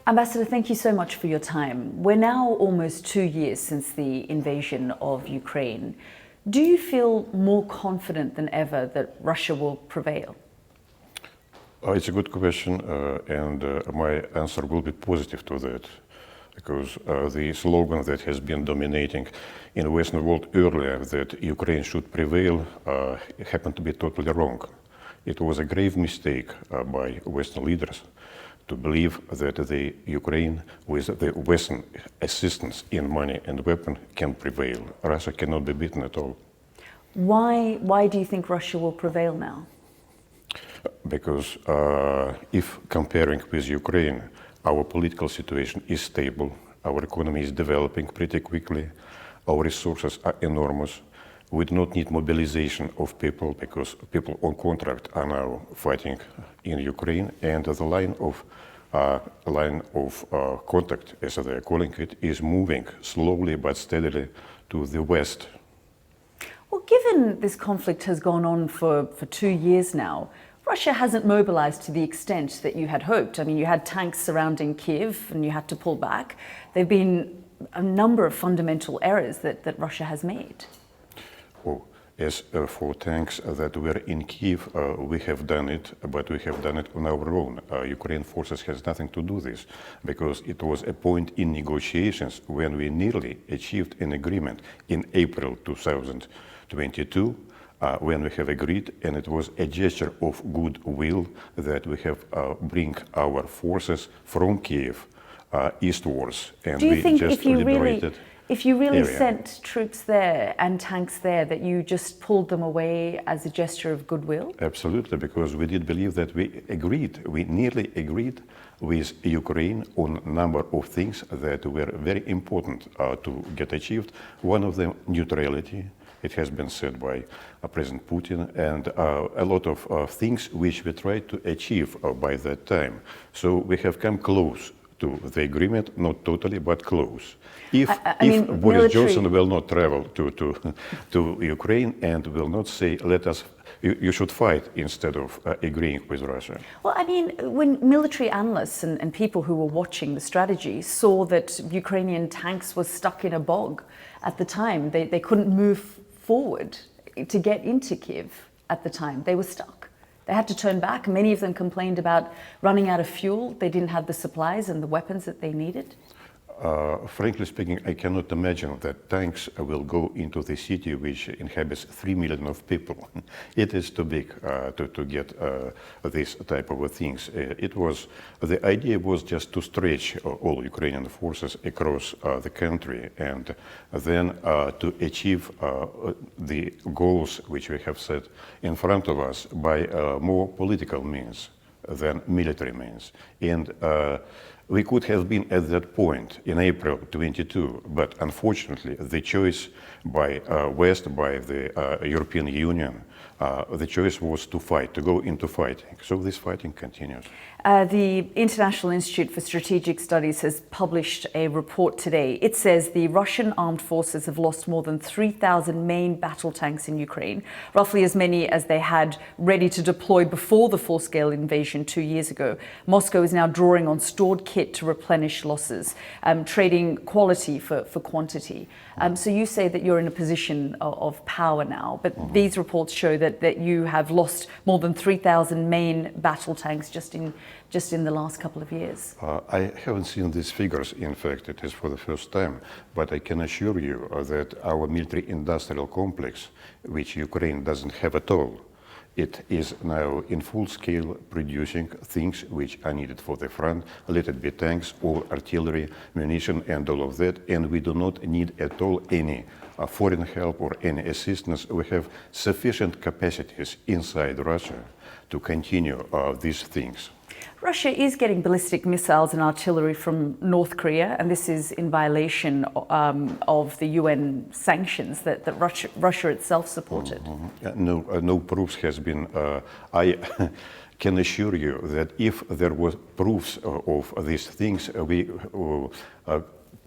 Ambassador, thank you so much for your time. We're now almost 2 years since the invasion of Ukraine. Do you feel more confident than ever that Russia will prevail? It's a good question, and my answer will be positive to that, because the slogan that has been dominating in the Western world earlier, that Ukraine should prevail, happened to be totally wrong. It was a grave mistake by Western leaders to believe that the Ukraine, with the Western assistance in money and weapon, can prevail. Russia cannot be beaten at all. Why do you think Russia will prevail now? Because if comparing with Ukraine, our political situation is stable, our economy is developing pretty quickly, our resources are enormous. We do not need mobilization of people because people on contract are now fighting in Ukraine, and the line of contact, as they are calling it, is moving slowly but steadily to the west. Well, given this conflict has gone on for 2 years now, Russia hasn't mobilized to the extent that you had hoped. I mean, you had tanks surrounding Kiev and you had to pull back. There have been a number of fundamental errors that Russia has made. Oh, as for tanks that were in Kiev, we have done it, but we have done it on our own. Ukraine forces has nothing to do this, because it was a point in negotiations when we nearly achieved an agreement in April 2022, when we have agreed, and it was a gesture of goodwill that we have bring our forces from Kiev eastwards, and Do you we think just liberated. If you really area. sent troops there and tanks there, that you just pulled them away as a gesture of goodwill? Absolutely, because we did believe that we nearly agreed with Ukraine on a number of things that were very important to get achieved. One of them, neutrality. It has been said by President Putin, and a lot of things which we tried to achieve by that time. So we have come close to the agreement, not totally, but close. If Boris Johnson will not travel to Ukraine and will not say, you should fight instead of agreeing with Russia. Well, I mean, when military analysts and people who were watching the strategy saw that Ukrainian tanks were stuck in a bog at the time, they couldn't move forward to get into Kiev at the time. They were stuck. They had to turn back. Many of them complained about running out of fuel. They didn't have the supplies and the weapons that they needed. Frankly speaking, I cannot imagine that tanks will go into the city which inhabits 3 million of people. It is too big to get this type of things. The idea was just to stretch all Ukrainian forces across the country, and then to achieve the goals which we have set in front of us by more political means than military means. And we could have been at that point in April 22, but unfortunately the choice by West, by the European Union, the choice was to fight, to go into fighting. So this fighting continues. The International Institute for Strategic Studies has published a report today. It says the Russian armed forces have lost more than 3,000 main battle tanks in Ukraine, roughly as many as they had ready to deploy before the full-scale invasion 2 years ago. Moscow is now drawing on stored kit to replenish losses, trading quality for quantity. So you say that you're in a position of power now, but these reports show that you have lost more than 3,000 main battle tanks just in the last couple of years. I haven't seen these figures. In fact, it is for the first time, but I can assure you that our military industrial complex, which Ukraine doesn't have at all, it is now in full scale producing things which are needed for the front, let it be tanks or artillery, munition and all of that, and we do not need at all any foreign help or any assistance. We have sufficient capacities inside Russia to continue these things. Russia is getting ballistic missiles and artillery from North Korea, and this is in violation of the UN sanctions that Russia itself supported. No proofs has been. I can assure you that if there were proofs of these things, we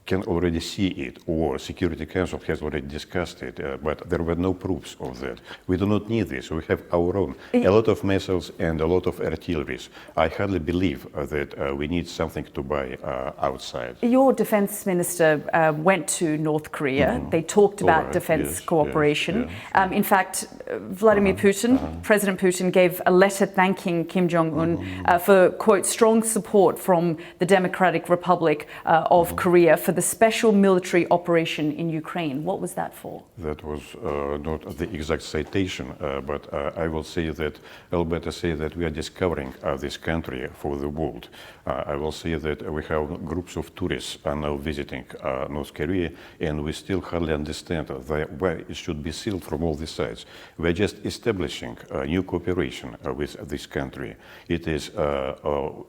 can already see it, or Security Council has already discussed it, but there were no proofs of that. We do not need this. We have our own. A lot of missiles and a lot of artilleries. I hardly believe that we need something to buy outside. Your defense minister went to North Korea. They talked about defense cooperation. In fact, Vladimir Putin, President Putin, gave a letter thanking Kim Jong-un for, quote, strong support from the Democratic Republic of Korea for the special military operation in Ukraine. What was that for? That was not the exact citation, but I will say that, I'll better say that we are discovering this country for the world. I will say that we have groups of tourists are now visiting North Korea, and we still hardly understand why it should be sealed from all the sides. We are just establishing new cooperation with this country. It is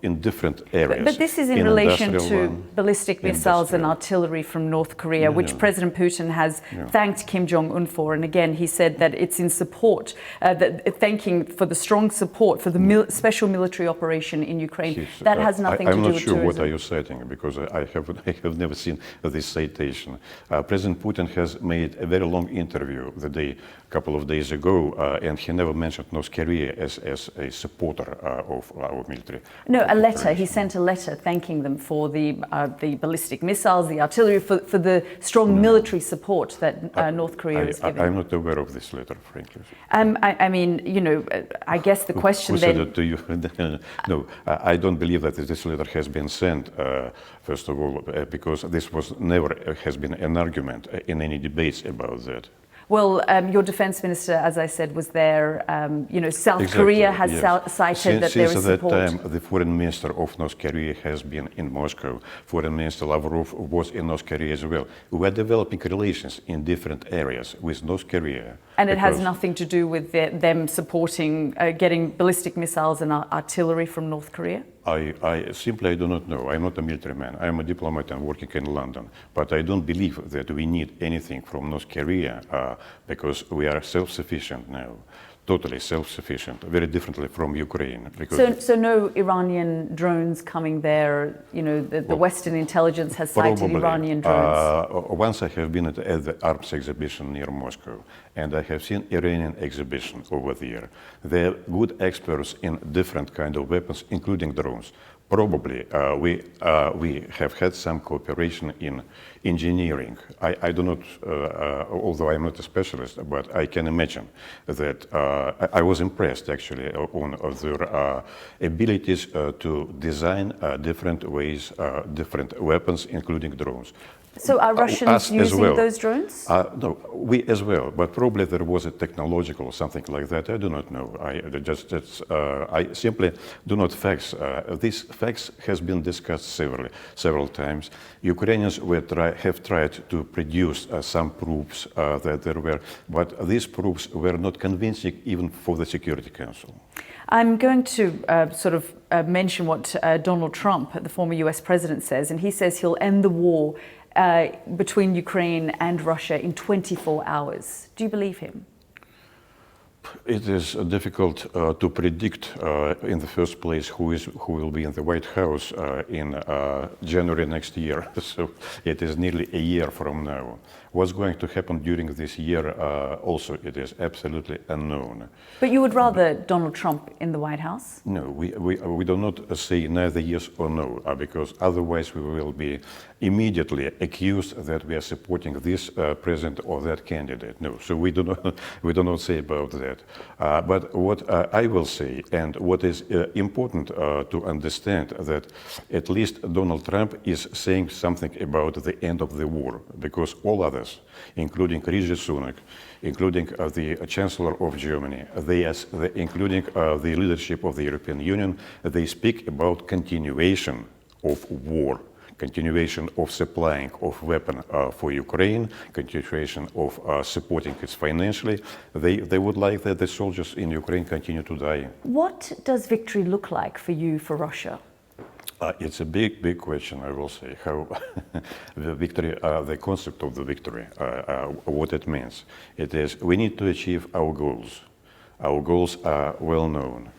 in different areas. But this is in relation to ballistic missiles and artillery from North Korea, which President Putin has thanked Kim Jong-un for. And again, he said that it's in support, thanking for the strong support for the special military operation in Ukraine. That has nothing to do with tourism. I'm not sure what are you citing, because I have never seen this citation. President Putin has made a very long interview a couple of days ago, and he never mentioned North Korea as a supporter of our military. No, a letter. He sent a letter thanking them for the ballistic missiles, the artillery, for the strong military support that North Korea is giving. I'm not aware of this letter, frankly. I mean, you know, I guess the question who said it to you? No, I don't believe that this letter has been sent, first of all, because this was never has been an argument in any debates about that. Well, your defense minister, as I said, was there. You know, South Korea has cited that there is support. Since that time, the foreign minister of North Korea has been in Moscow. Foreign Minister Lavrov was in North Korea as well. We are developing relations in different areas with North Korea. And it has nothing to do with them supporting getting ballistic missiles and artillery from North Korea? I simply do not know. I'm not a military man. I'm a diplomat and working in London. But I don't believe that we need anything from North Korea because we are self-sufficient now. Totally self-sufficient, very differently from Ukraine. So no Iranian drones coming there? You know, the Western intelligence has cited Iranian drones. Once I have been at the arms exhibition near Moscow, and I have seen Iranian exhibition over there. They're good experts in different kind of weapons, including drones. Probably we have had some cooperation in engineering. I do not, although I'm not a specialist, but I can imagine that I was impressed actually on their abilities to design different ways, different weapons, including drones. So are Russians using those drones? No, we as well, but probably there was a technological or something like that. I do not know. I simply do not facts. These facts has been discussed several times. Ukrainians have tried to produce some proofs that there were, but these proofs were not convincing even for the Security Council. I'm going to mention what Donald Trump, the former US president, says, and he says he'll end the war between Ukraine and Russia in 24 hours. Do you believe him? It is difficult to predict in the first place who will be in the White House in January next year. So it is nearly a year from now. What's going to happen during this year also it is absolutely unknown. But you would rather Donald Trump in the White House? No, we do not say neither yes or no, because otherwise we will be immediately accused that we are supporting this president or that candidate. No, so we do not say about that. But what I will say, and what is important to understand, that at least Donald Trump is saying something about the end of the war, because all others, including Rishi Sunak, including the Chancellor of Germany, including the leadership of the European Union, they speak about continuation of war, continuation of supplying of weapons for Ukraine, continuation of supporting it financially. They would like that the soldiers in Ukraine continue to die. What does victory look like for you, for Russia? It's a big question, I will say, how the victory, the concept of the victory, what it means. It is, we need to achieve our goals. Our goals are well known.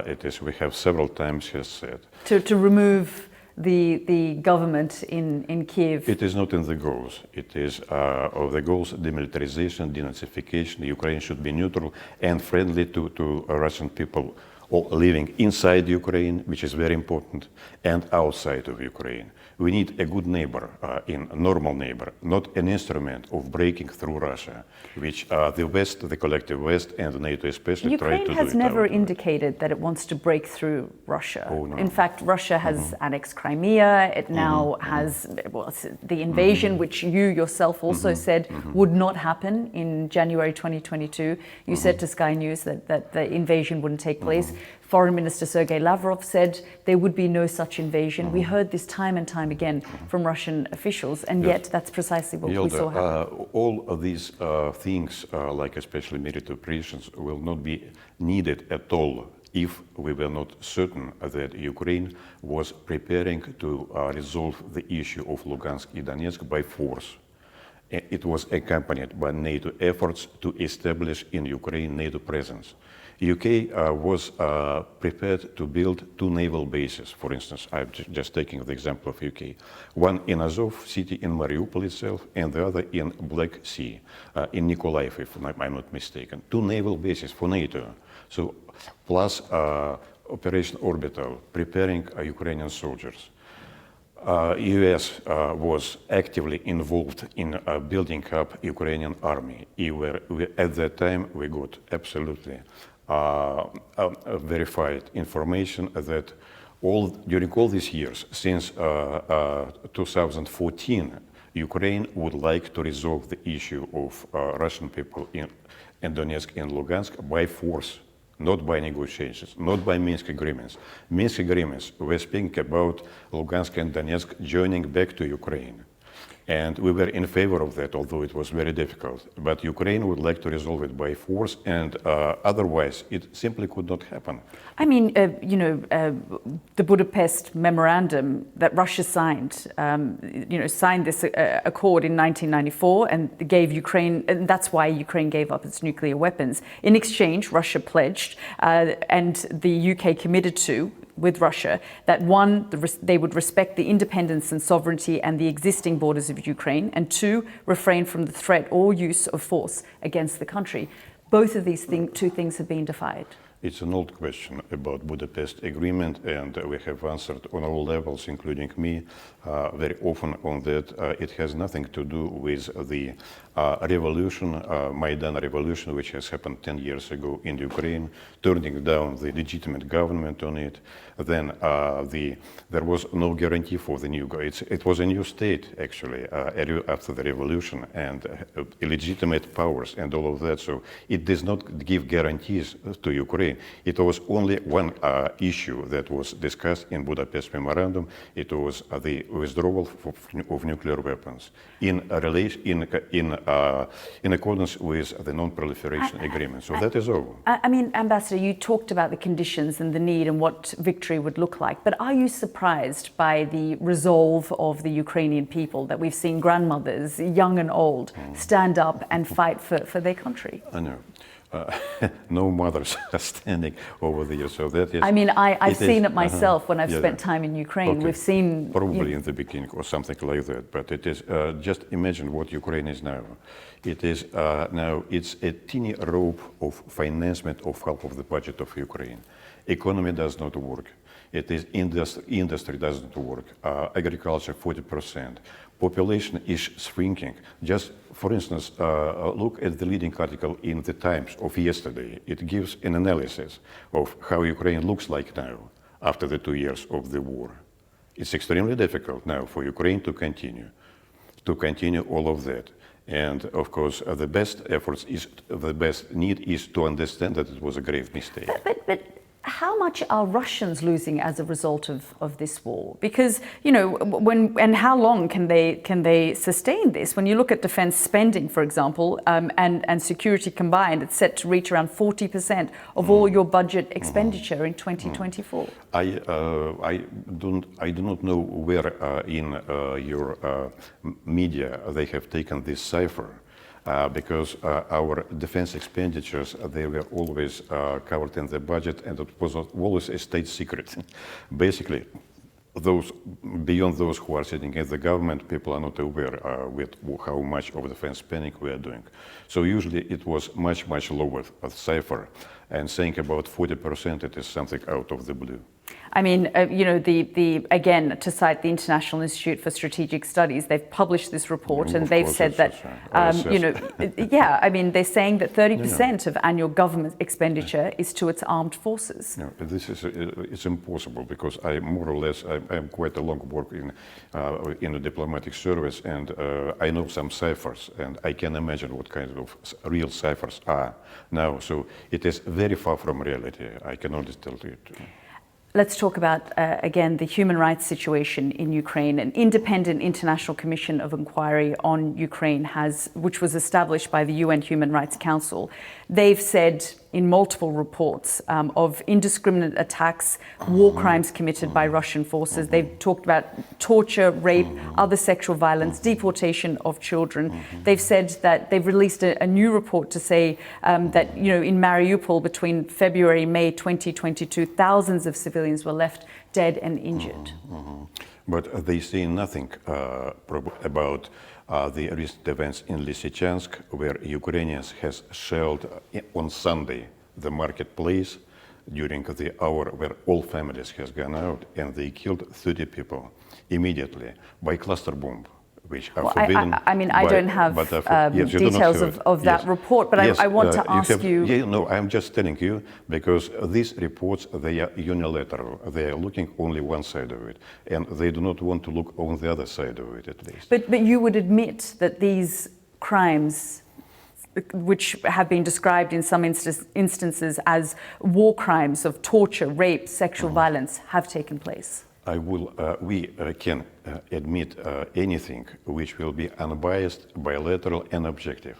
It is, we have several times said. To remove the government in Kiev? It is not in the goals. It is of the goals: demilitarization, denazification. Ukraine should be neutral and friendly to Russian people living inside Ukraine, which is very important, and outside of Ukraine. We need a good neighbor, a normal neighbor, not an instrument of breaking through Russia, which the West, the collective West, and NATO especially tried to do. Ukraine has never indicated that it wants to break through Russia. Oh, no. In fact, Russia has annexed Crimea. It now has the invasion, which you yourself also said would not happen in January 2022. You said to Sky News that the invasion wouldn't take place. Foreign Minister Sergei Lavrov said there would be no such invasion. We heard this time and time again from Russian officials, and yet that's precisely what we saw happen. All of these things, like especially military operations, will not be needed at all if we were not certain that Ukraine was preparing to resolve the issue of Lugansk and Donetsk by force. It was accompanied by NATO efforts to establish in Ukraine NATO presence. UK was prepared to build 2 naval bases. For instance, I'm just taking the example of UK. One in Azov city in Mariupol itself, and the other in Black Sea, in Nikolaev, if I'm not mistaken. 2 naval bases for NATO. So, plus Operation Orbital, preparing Ukrainian soldiers. US was actively involved in building up Ukrainian army. At that time, we got absolutely verified information that during all these years, since 2014, Ukraine would like to resolve the issue of Russian people in Donetsk and Lugansk by force, not by negotiations, not by Minsk agreements. Minsk agreements were speaking about Lugansk and Donetsk joining back to Ukraine. And we were in favor of that, although it was very difficult. But Ukraine would like to resolve it by force, and otherwise it simply could not happen. I mean, the Budapest memorandum that Russia signed, signed this accord in 1994 and gave Ukraine, and that's why Ukraine gave up its nuclear weapons. In exchange, Russia pledged, and the UK committed to, with Russia, that one, they would respect the independence and sovereignty and the existing borders of Ukraine, and 2, refrain from the threat or use of force against the country. Both of these 2 things have been defied. It's an old question about Budapest Agreement, and we have answered on all levels, including me, very often on that. It has nothing to do with the revolution, Maidan revolution, which has happened 10 years ago in Ukraine, turning down the legitimate government on it. Then there was no guarantee for the new it was a new state, actually, after the revolution, and illegitimate powers and all of that. So it does not give guarantees to Ukraine. It was only one issue that was discussed in Budapest Memorandum. It was the withdrawal of nuclear weapons in accordance with the non-proliferation agreement. So that is all. I mean, Ambassador, you talked about the conditions and the need and what victory would look like, but are you surprised by the resolve of the Ukrainian people, that we've seen grandmothers, young and old, stand up and fight for their country? I know. No mothers are standing over there, so that is. I mean, I've seen it myself when I've spent time in Ukraine. Okay. We've seen probably in the beginning or something like that, but it is just imagine what Ukraine is now. It is now it's a teeny rope of financement of half of the budget of Ukraine. Economy does not work. It is industry doesn't work. Agriculture 40%. Population is shrinking. Just for instance, look at the leading article in the Times of yesterday. It gives an analysis of how Ukraine looks like now after the 2 years of the war. It's extremely difficult now for Ukraine to continue all of that. And of course, the best need is to understand that it was a grave mistake. But how much are Russians losing as a result of this war? Because, and how long can they sustain this? When you look at defense spending, for example, and security combined, it's set to reach around 40% of all your budget expenditure in 2024. I do not know where in your media they have taken this cipher. Because our defense expenditures, they were always covered in the budget, and it was always a state secret. Basically, those beyond those who are sitting in the government, people are not aware with how much of defense spending we are doing. So usually it was much lower cipher, and saying about 40%, it is something out of the blue. I mean, you know, again, to cite the International Institute for Strategic Studies, they've published this report, and they've said that, you know, yeah, I mean, they're saying that 30% of annual government expenditure is to its armed forces. No, this is it's impossible, because I more or less I'm quite a long work in the diplomatic service, and I know some ciphers, and I can imagine what kind of real ciphers are now. So it is very far from reality. I can only tell you. Let's talk about, again, the human rights situation in Ukraine. An independent international commission of inquiry on Ukraine which was established by the UN Human Rights Council. They've said in multiple reports of indiscriminate attacks, war crimes committed by Russian forces. They've talked about torture, rape, other sexual violence, deportation of children. They've said that they've released a new report to say that, you know, in Mariupol between February and May 2022, thousands of civilians were left dead and injured. But they say nothing about the recent events in Lysychansk, where Ukrainians has shelled on Sunday the marketplace during the hour where all families has gone out, and they killed 30 people immediately by cluster bomb, which are forbidden. I mean, I don't have details of that report, but I want to ask you. Yeah, no, I'm just telling you, because these reports, they are unilateral. They are looking only one side of it, and they do not want to look on the other side of it, at least. But you would admit that these crimes, which have been described in some instances as war crimes of torture, rape, sexual violence, have taken place? We can admit anything which will be unbiased, bilateral, and objective.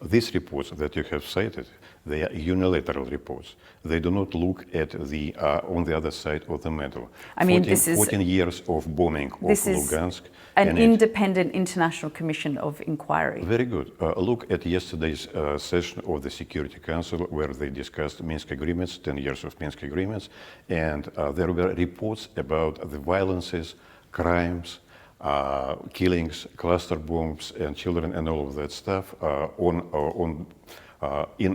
These reports that you have cited, they are unilateral reports. They do not look at the on the other side of the medal. I mean, 14 years of bombing of Lugansk. An independent international commission of inquiry. Very good. Look at yesterday's session of the Security Council, where they discussed Minsk agreements, 10 years of Minsk agreements, and there were reports about the violences, crimes, killings, cluster bombs, and children, and all of that stuff in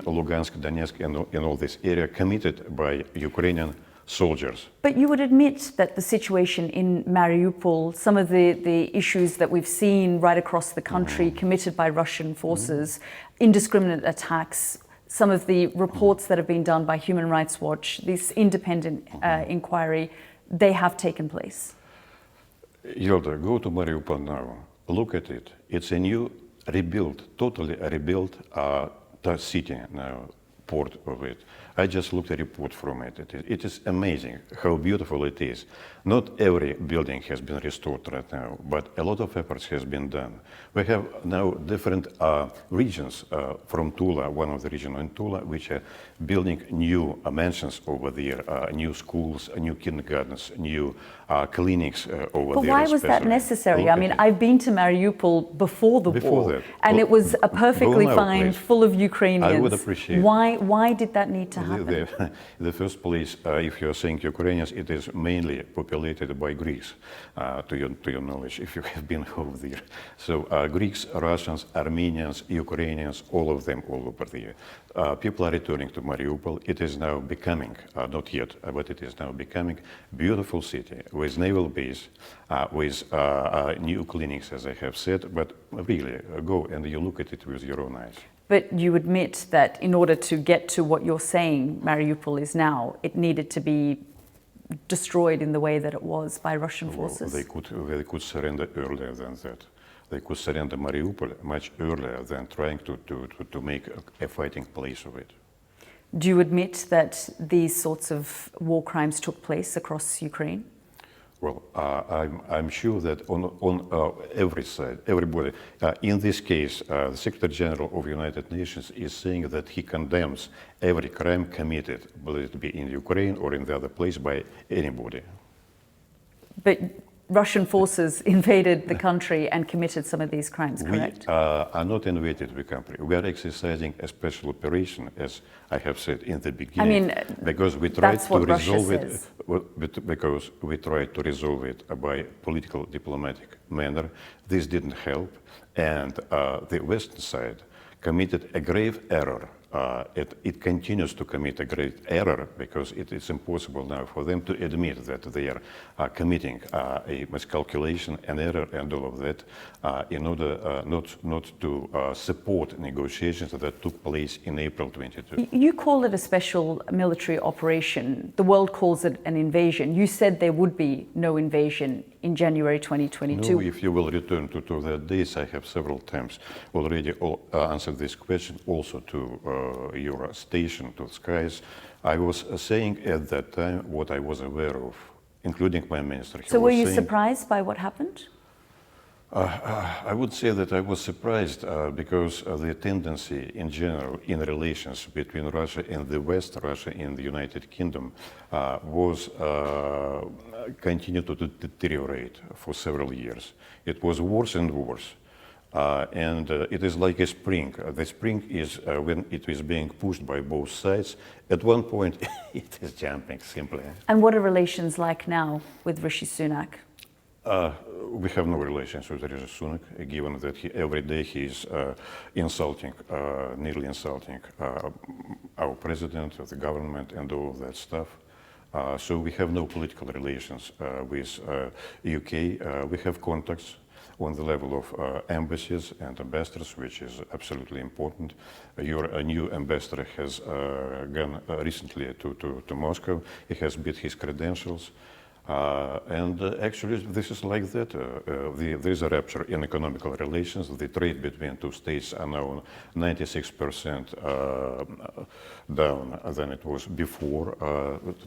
Lugansk, Donetsk, and in all this area committed by Ukrainian soldiers. But you would admit that the situation in Mariupol, some of the issues that we've seen right across the country committed by Russian forces, indiscriminate attacks, some of the reports that have been done by Human Rights Watch, this independent inquiry, they have taken place. Yalda, go to Mariupol now. Look at it. It's a new, totally rebuilt city now, port of it. I just looked at a report from it. It is amazing how beautiful it is. Not every building has been restored right now, but a lot of efforts has been done. We have now different regions from Tula, one of the regions in Tula, which are building new mansions over there, new schools, new kindergartens, new clinics over there. But why was that necessary? I mean, I've been to Mariupol before the war, and it was a perfectly fine, full of Ukrainians. I would appreciate. Why did that need to happen? The first place, if you're saying Ukrainians, it is mainly populated by Greeks, to your knowledge, if you have been over there. So Greeks, Russians, Armenians, Ukrainians, all of them all over there. People are returning to Mariupol. It is now becoming, not yet, but it is now becoming beautiful city with naval base, with new clinics, as I have said. But really, go and you look at it with your own eyes. But you admit that in order to get to what you're saying Mariupol is now, it needed to be destroyed in the way that it was by Russian forces? They could surrender earlier than that. They could surrender Mariupol much earlier than trying to make a fighting place of it. Do you admit that these sorts of war crimes took place across Ukraine? Well, I'm sure that on every side, everybody, in this case, the Secretary General of the United Nations is saying that he condemns every crime committed, whether it be in Ukraine or in the other place, by anybody. But Russian forces invaded the country and committed some of these crimes, correct? We are not invaded the country. We are exercising a special operation, as I have said in the beginning, because we tried to resolve it. Because we tried to resolve it by political, diplomatic manner. This didn't help, and the Western side committed a grave error. It continues to commit a great error because it is impossible now for them to admit that they are committing a miscalculation, an error, and all of that in order not to support negotiations that took place in April 22. You call it a special military operation. The world calls it an invasion. You said there would be no invasion in January 2022. No, if you will return to that days, I have several times already answered this question also to your station, to Skies. I was saying at that time what I was aware of, including my minister. So were you surprised by what happened? I would say that I was surprised because the tendency in general in relations between Russia and the West, Russia and the United Kingdom, was continued to deteriorate for several years. It was worse and worse. And it is like a spring. The spring is when it is being pushed by both sides. At one point, it is jumping simply. And what are relations like now with Rishi Sunak? We have no relations with Rishi Sunak, given that every day he is insulting, nearly insulting our president, the government, and all of that stuff. So we have no political relations with UK. We have contacts on the level of embassies and ambassadors, which is absolutely important. Your new ambassador has gone recently to Moscow. He has beat his credentials. And actually, this is like that. There is a rupture in economical relations. The trade between two states are now 96% down than it was before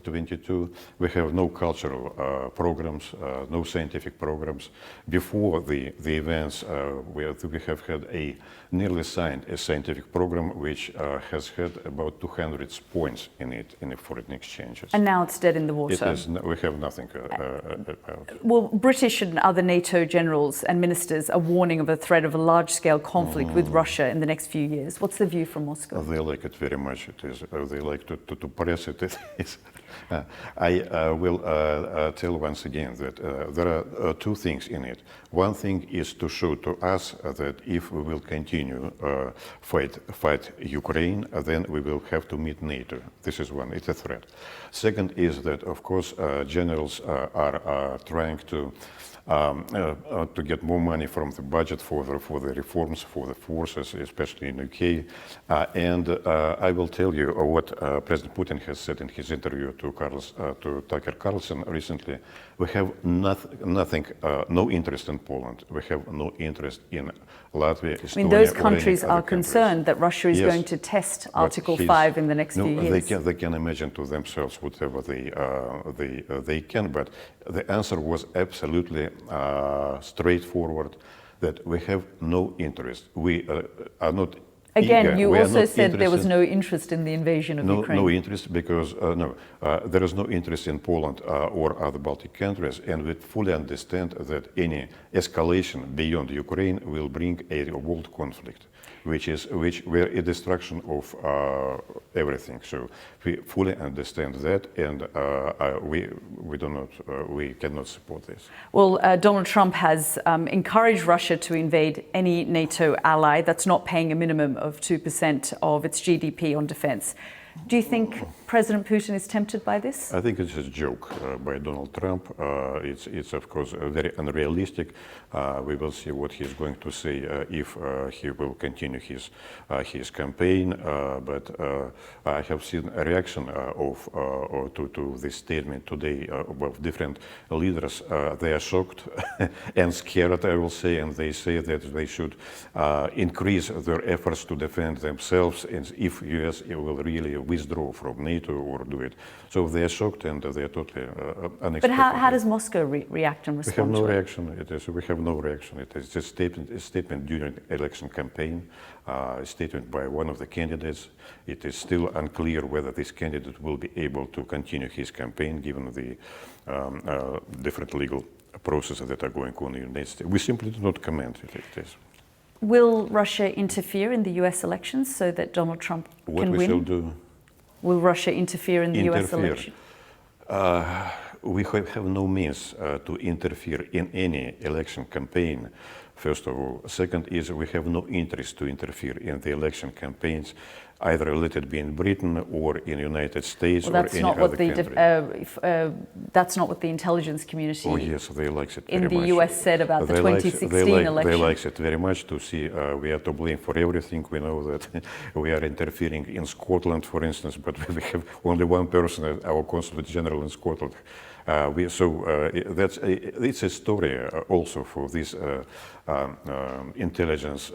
22. We have no cultural programs, no scientific programs. Before the events, we have had a nearly signed a scientific program which has had about 200 points in it in the foreign exchanges. And now it's dead in the water. It is, we have nothing. Well, British and other NATO generals and ministers are warning of a threat of a large-scale conflict with Russia in the next few years. What's the view from Moscow? They like it very much. It is. They like to press it. I will tell once again that there are two things in it. One thing is to show to us that if we will continue fight Ukraine, then we will have to meet NATO. This is one. It's a threat. Second is that, of course, generals are trying to get more money from the budget for the reforms for the forces, especially in UK. And I will tell you what President Putin has said in his interview to Tucker Carlson recently. We have nothing, no interest in Poland. We have no interest in Latvia, Estonia. I mean, those countries are concerned that Russia is going to test Article 5 in the next few years. They can imagine to themselves whatever they can, but the answer was absolutely straightforward, that we have no interest. We are not. Again, you also said there was no interest in the invasion of Ukraine. No interest because, there is no interest in Poland or other Baltic countries, and we fully understand that any escalation beyond Ukraine will bring a world conflict, where a destruction of everything. So we fully understand that, and we cannot support this. Well, Donald Trump has encouraged Russia to invade any NATO ally that's not paying a minimum of 2% of its GDP on defense. Do you think President Putin is tempted by this? I think it's a joke by Donald Trump. It's of course very unrealistic. We will see what he's going to say if he will continue his campaign. But I have seen a reaction to this statement today of different leaders. They are shocked and scared, I will say, and they say that they should increase their efforts to defend themselves, and if US will really withdraw from NATO or do it. So they are shocked and they are totally unexpected. But how does Moscow react and respond? We have no reaction. We have no reaction. It is just a statement during election campaign, a statement by one of the candidates. It is still unclear whether this candidate will be able to continue his campaign given the different legal processes that are going on in the United States. We simply do not comment on it. Will Russia interfere in the US elections so that Donald Trump can win? What we shall do? Will Russia interfere in the US Interfere. election? We have no means to interfere in any election campaign, first of all. Second is we have no interest to interfere in the election campaigns, either let it be in Britain or in the United States or any other country. That's not what the intelligence community they like it in very the much. US said about the 2016 election. They like it very much to see we are to blame for everything. We know that we are interfering in Scotland, for instance, but we have only one person, our Consulate General in Scotland. It's a story also for these intelligence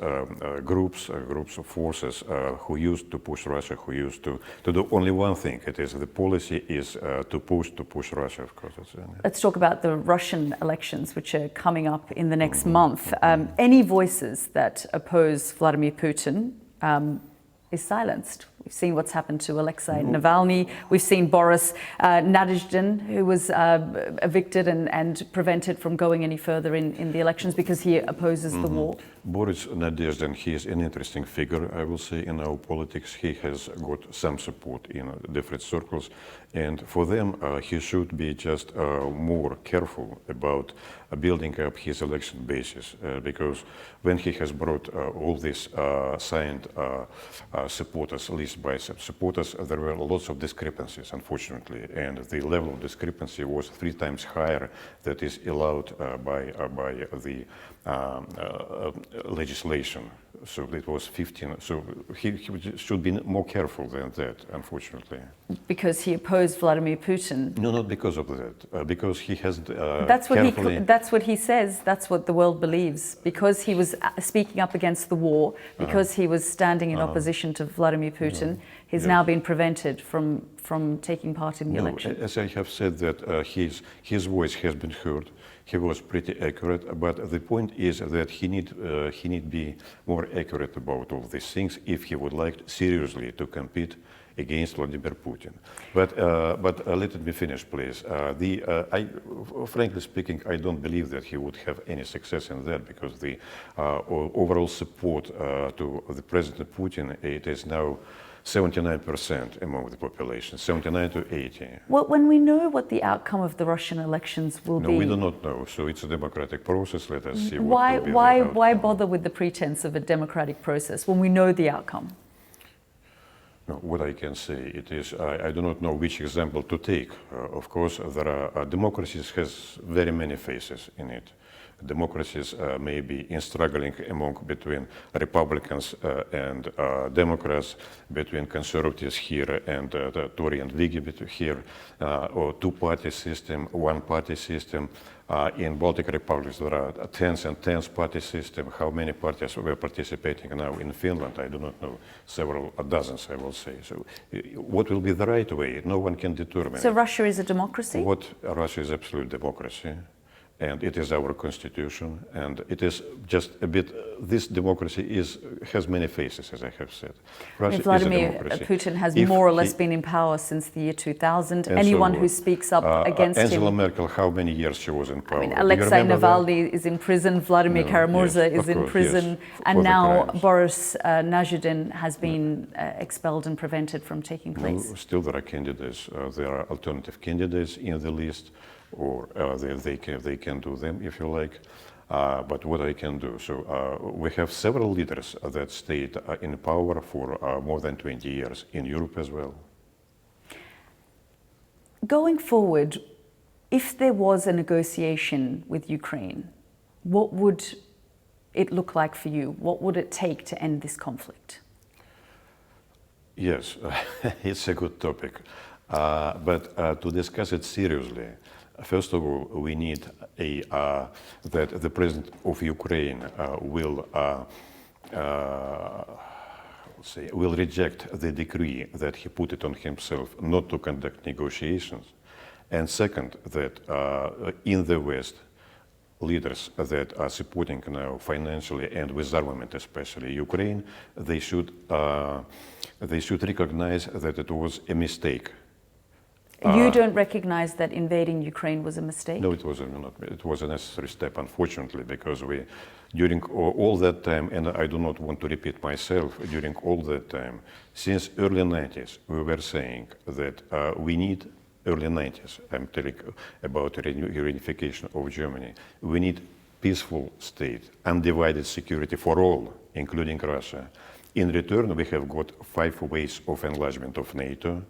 groups of forces who used to push Russia, who used to do only one thing. It is the policy is to push Russia, of course. Let's talk about the Russian elections, which are coming up in the next month. Any voices that oppose Vladimir Putin is silenced. We've seen what's happened to Alexei Navalny. We've seen Boris Nadezhdin, who was evicted and prevented from going any further in the elections because he opposes the war. Boris Nadezhdin, he is an interesting figure, I will say, in our politics. He has got some support in different circles, and for them, he should be just more careful about building up his election basis, because when he has brought all these signed supporters, list by supporters, there were lots of discrepancies, unfortunately, and the level of discrepancy was 3 times higher that is allowed by the legislation. So it was 15. So he should be more careful than that, unfortunately. Because he opposed Vladimir Putin. No, not because of that. Because he has. That's what he says. That's what the world believes. Because he was speaking up against the war. Because he was standing in opposition to Vladimir Putin. He's now been prevented from taking part in the election. As I have said, that his voice has been heard. He was pretty accurate, but the point is that he need be more accurate about all these things if he would like seriously to compete against Vladimir Putin. But let me finish, please. Frankly speaking, I don't believe that he would have any success in that, because the overall support to the President Putin, it is now 79% among the population, 79 to 80. Well, when we know what the outcome of the Russian elections will be... No, we do not know. So it's a democratic process. Let us see what will be the outcome. Why bother with the pretense of a democratic process when we know the outcome? No, what I can say, it is, I do not know which example to take. Of course, there are democracies has very many faces in it. Democracies may be in struggling between Republicans and Democrats, between conservatives here and Tory and Whig here, or two-party system, one-party system. In Baltic republics, there are tens and tens party system. How many parties were participating now in Finland? I do not know. Several dozens, I will say. So, what will be the right way? No one can determine. So Russia is a democracy? Russia is absolute democracy. And it is our constitution, and it is just a bit. This democracy has many faces, as I have said. Russia Vladimir is a democracy. Putin has more or less been in power since the year 2000. Anyone who speaks up against Angela him. Merkel, how many years she was in power? I mean, Alexei Navalny is in prison. Vladimir Karamurza is in prison, and now Boris Nadezhdin has been expelled and prevented from taking place. No, still, there are candidates. There are alternative candidates in the list. Or they can do them if you like, but what I can do. So we have several leaders that stayed in power for more than 20 years in Europe as well. Going forward, if there was a negotiation with Ukraine, what would it look like for you? What would it take to end this conflict? Yes, it's a good topic, but to discuss it seriously, first of all, we need that the president of Ukraine will reject the decree that he put it on himself not to conduct negotiations, and second, that in the West, leaders that are supporting now financially and with armament, especially Ukraine, they should recognize that it was a mistake. You don't recognize that invading Ukraine was a mistake? No, it was a necessary step, unfortunately, because during all that time, and I do not want to repeat myself, during all that time, since early 90s, we were saying that we need, early 90s, I'm telling about reunification of Germany, we need peaceful state, undivided security for all, including Russia. In return, we have got 5 ways of enlargement of NATO,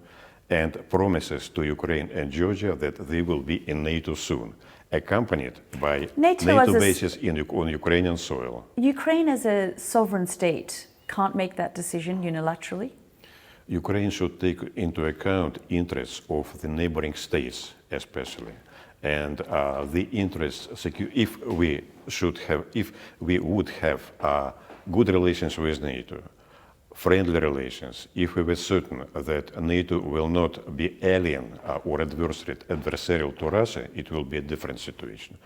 and promises to Ukraine and Georgia that they will be in NATO soon, accompanied by NATO bases on Ukrainian soil. Ukraine as a sovereign state can't make that decision unilaterally? Ukraine should take into account interests of the neighboring states, especially, and the interests. If we would have good relations with NATO, friendly relations, if we were certain that NATO will not be alien or adversarial to Russia, it will be a different situation.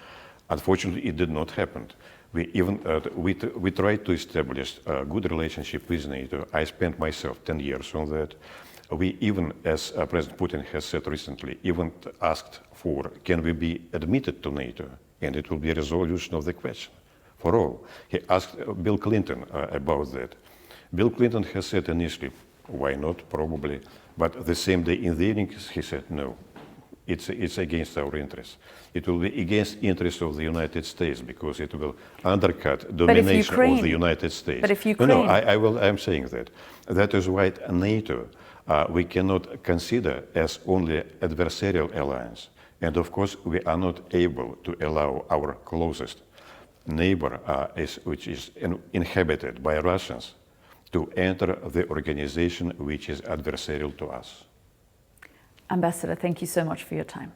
Unfortunately, it did not happen. We tried to establish a good relationship with NATO. I spent myself 10 years on that. We even, as President Putin has said recently, even asked for, can we be admitted to NATO? And it will be a resolution of the question for all. He asked Bill Clinton about that. Bill Clinton has said initially, why not, probably, but the same day in the evening he said, no, it's against our interests. It will be against interests of the United States because it will undercut domination of the United States. But if Ukraine... No, I'm saying that. That is why NATO we cannot consider as only adversarial alliance. And of course, we are not able to allow our closest neighbor, which is inhabited by Russians, to enter the organization which is adversarial to us. Ambassador, thank you so much for your time.